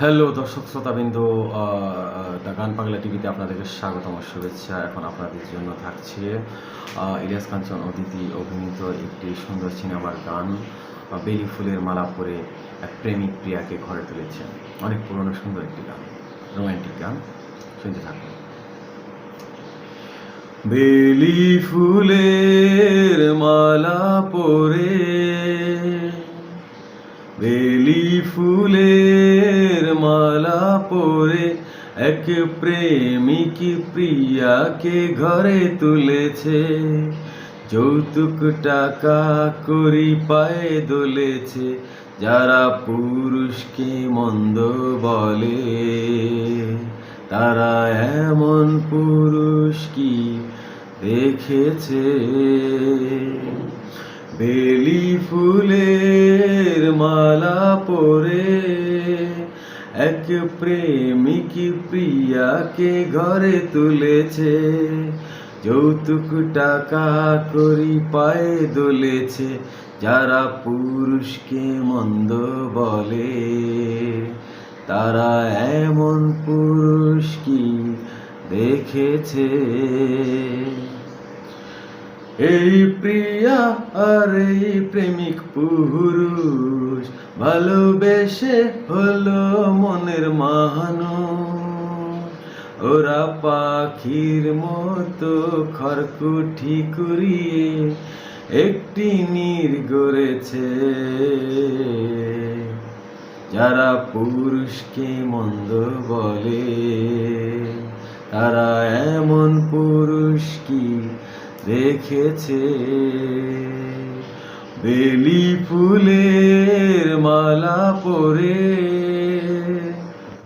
Hello দর্শক শ্রোতাবৃন্দ, the gun পাগলা টিভিতে আপনাদেরকে স্বাগতম শুভেচ্ছা। এখন আপনাদের জন্য থাকছে ইলিয়াস কাঞ্চন অদিতি অভিনীত একটি সুন্দর সিনেমার গান। বেলি ফুলের মালা পরে এক প্রেমিক প্রিয়াকে ঘরে তুলেছেন। অনেক পুরনো সুন্দর একটি গান, রোম্যান্টিক গান, শুনতে থাকুন। বেলি ফুলের মালা পরে, বেলি ফুলের মালা পরে এক প্রেমিক প্রিয়াকে ঘরে তুলেছে। যৌতুক টাকা করি পায়ে দোলেছে, যারা পুরুষকে মন্দ বলে তারা এমন পুরুষ কি দেখেছে। বেলি ফুলের মালা পরে এক প্রেমিক প্রিয়াকে ঘরে তুলেছে। যৌতুক টাকা করি পায়ে দোলেছে, যারা পুরুষকে মন্দ বলে তারা এমন পুরুষ কি দেখেছে। এই প্রিয়া আর এই প্রেমিক পুরুষ ভালোবেসে হলো মনের মানুষ। ওরা পাখির মতো খড়কুটি কুড়িয়ে একটি নীর গড়েছে, যারা পুরুষকে মন্দ বলে তারা এমন পুরুষ কি দেখেছে। বেলি ফুলের মালা পরে